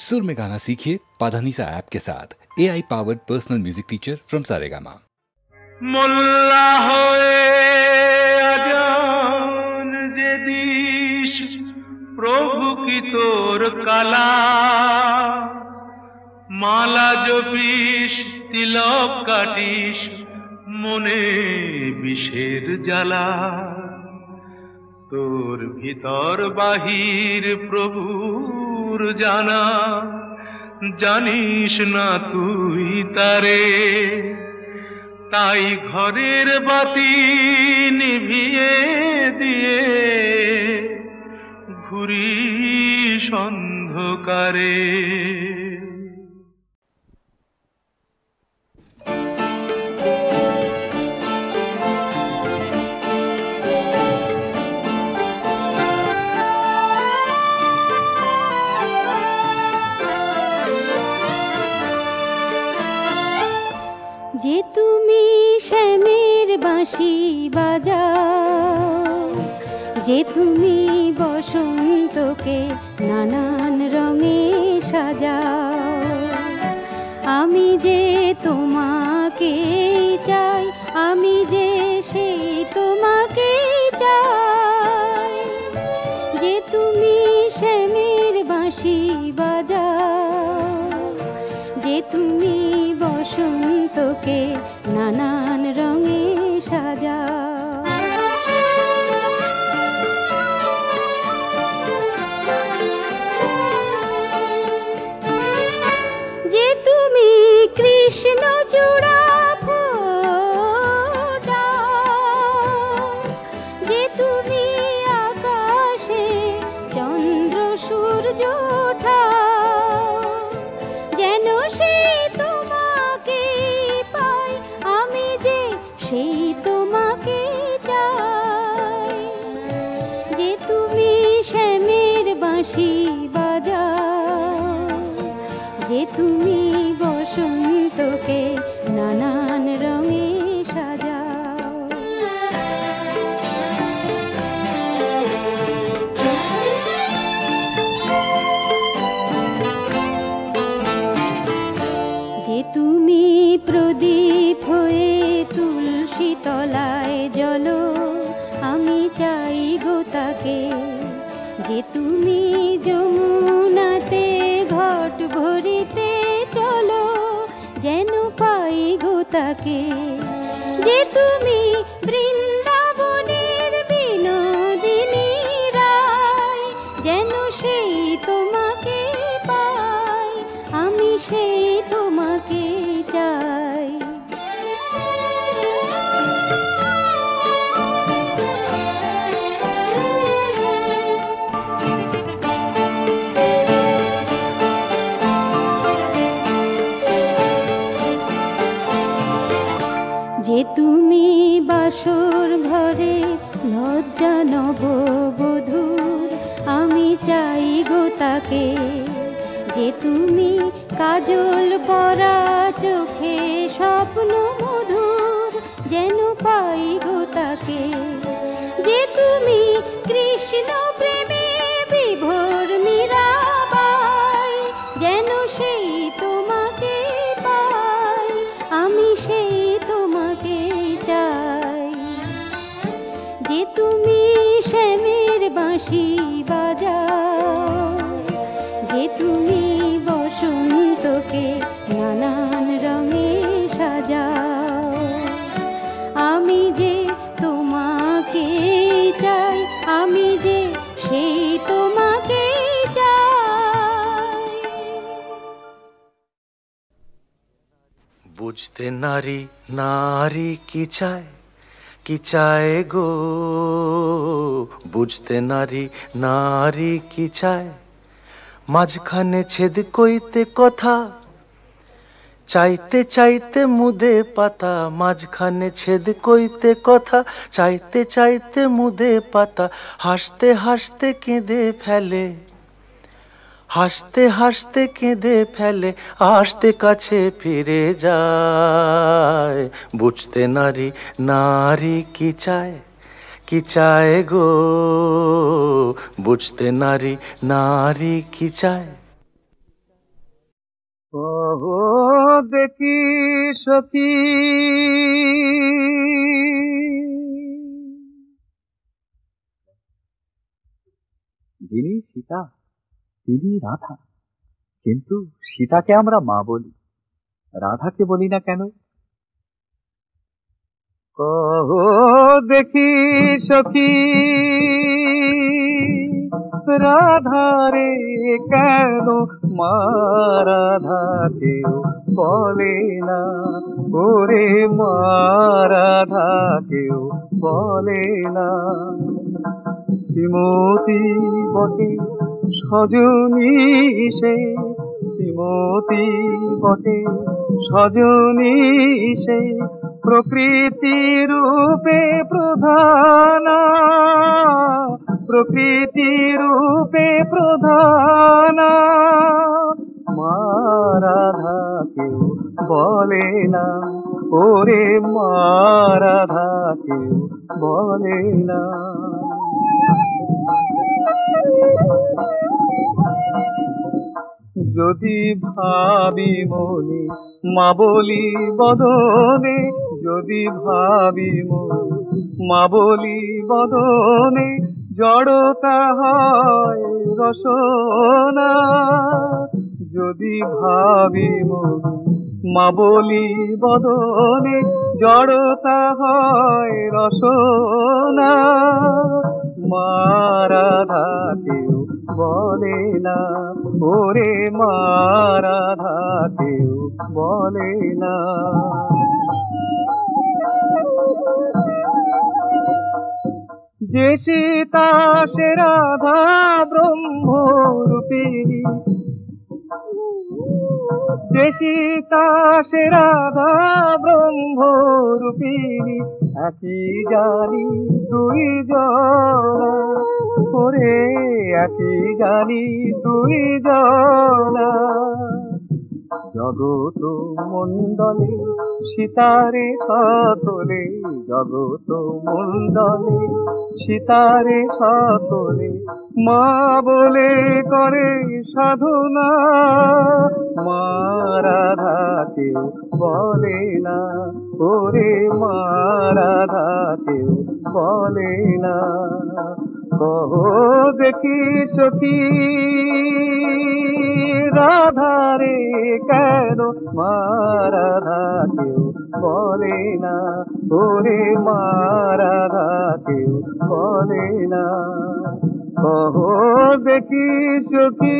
सुर में गाना सीखिए पाधानीसा ऐप के साथ। AI powered personal music teacher from Saregama. মোল্লা হয়ে আজান যে দিস প্রভু কি তোর কালা, মালা জপিস তিলক কাটিস মনে বিষের জ্বালা, তোর ভিতর বাহির প্রভুর জানা, জানিস না তুই তারে। তাই ঘরের বাতি নিভিয়ে দিয়ে ঘুরিস অন্ধকারে। যে তুমি শ্যামের বাঁশি বাজাও, যে তুমি বসন্তকে নানান রঙে সাজাও, আমি যে তোমাকে চাই, আমি যে সেই তোমাকে চাই। যে তুমি শ্যামের বাঁশি বাজাও, যে তুমি বসন্তকে নানান রঙে সাজাও। যে তুমি কৃষ্ণ চূড়া ফোটাও, যে তুমি আকাশে চন্দ্র সূর্য ওঠাও, যেন সেই তোমাকে পাই, আমি যে সেই তোমাকে চাই। যে তুমি শ্যামের বাঁশি বাজাও, যে তুমি বসন্তকে নানান রঙে সাজাও। যে তুমি প্রদীপ হয়ে তুলসী তলায় জ্বলো, আমি চাই গো তাকে। যে তুমি যমুনাতে ঘট ভরিতে চলো, যেন পাই গো তাকে। যে তুমি বৃন্দাবনের বিনোদিনী রায়, যেন সেই তোমাকে পাই, আমি সেই তোমাকে চাই। যে তুমি বাসর ঘরে লজ্জা নববধূর, আমি চাই গো তাকে। যে তুমি কাজল পরা চোখে স্বপ্ন মধুর, যেন পাই গো তাকে। যে তুমি কৃষ্ণ প্রেমে বিভোর মীরাবাই, যেন সেই তোমাকে পাই, আমি সেই তোমাকে চাই। যে তুমি শ্যামের বাঁশি বাজাও, যে তুমি বসন্তকে নানান রঙে সাজাও, আমি যে তোমাকে চাই, আমি যে সেই তোমাকে চাই। বুঝতে নারী নারী কি চায়, কি চায় গো, বুঝতে নারী নারী কি চায়। মাঝখানে ছেদ কইতে কথা, চাইতে চাইতে মুদে পাতা, মাঝখানে ছেদ কইতে কথা, চাইতে চাইতে মুদে পাতা। হাসতে হাসতে কেঁদে ফেলে, হাসতে হাসতে কেঁদে ফেলে, আসতে কাছে ফিরে যায়। বুঝতে নারী নারী কি চায়, কি চায় গো, বুঝতে নারী নারী কি চায়। ওহো দেখি সখী যিনি সীতা তিনি রাধা, কিন্তু সীতাকে আমরা মা বলি, রাধাকে বলি না কেন? কহো দেখি সখী রাধারে কেন মা রাধাকেও বলে না, ওরে মা রাধাকেও বলে না। শ্রীমতী বটে সজনী সে, শ্রীমতী বটে সজনী সে, প্রকৃতি রূপে প্রধানা, প্রকৃতি রূপে প্রধানা। মা রাধাকেও বলে না, ওরে মা রাধাকেও বলে না। যদি ভাবি মনে মা বলি বদনে, যদি ভাবি মনে মা বলি বদনে, জড়তা হয় রসনা। যদি ভাবি মনে মা বলি বদনে, জড়তা হয় রসনা। মা রাধাকেও বলে না, ওরে মা রাধাকেও বলে না। যে সীতা সে রাধা ব্রহ্মরূপিণী, যে সীতা সে রাধা ব্রহ্মরূপিণী, একই জানি দুই জনা, ওরে একই জানি দুই জনা। জগত মণ্ডলে সীতারে সকলে, জগত মণ্ডলে সীতারে সকলে, মা বলে করে সাধনা। মা রাধাকেও বলে না, ওরে মা রাধাকেও বলে না। কহো দেখি সখী রাধারে কেন মা রাধাকেও বলে না, ওরে মা রাধাকেও বলে না। কহো দেখি সখী।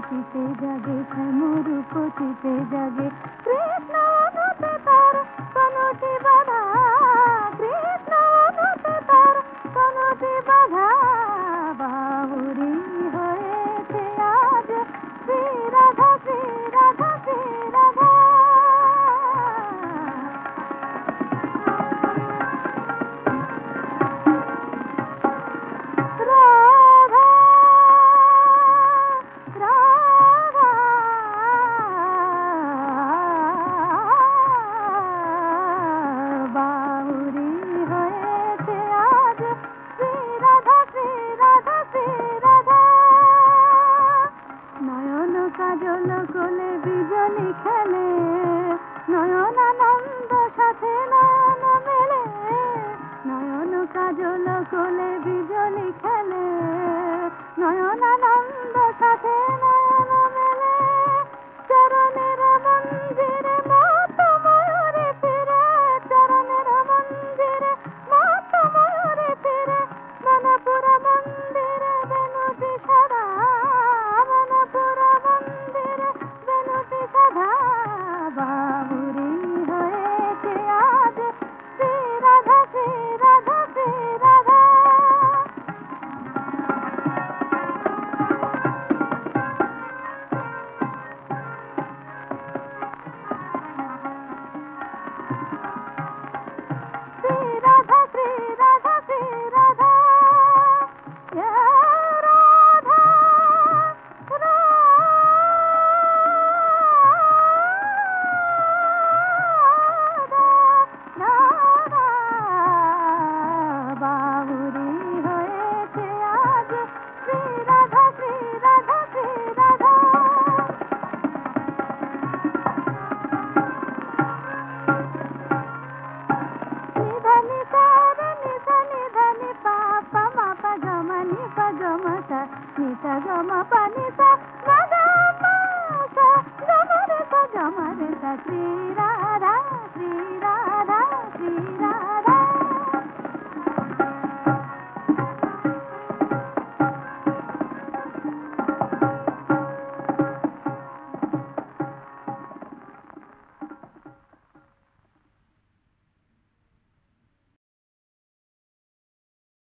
পতিতে জাগে শ্যামরূপতিতে জাগে কৃষ্ণ অনুতে তার কোনটি বাধা কৃষ্ণ অনুতে তার কোনটি বাধা বাহুরি হয়েছে আজ শ্রী রাধা শ্রী রাধা শ্রী রাধা কাজল কোলে বিজলি খেলে নয়নানন্দ সাথে নয়ন মেলে নয়ন কাজল কোলে বিজলি খেলে নয়নানন্দ সাথে নয়ন মেলে চরণের মন্দিরে মত ময়ূরে ফিরে চরণের মন্দিরে মত ময়ূরে ফিরে মনপুর মন্দিরে বেনুটি সাদা মনপুর মন্দিরে বেনুটি সাদা বাহুরি হয়েছে আজ শ্রী রাধা শ্রী রাধা শ্রী রাধা श्री राधा श्री राधा श्री राधा या राधा राधा बाहुरी হয়েছে আজ শ্রী রাধা শ্রী রাধা শ্রী রাধা నిధని సార నిధ నిధని పాప మ పగ మ ని పగ మ స ని స గ మ ప ని స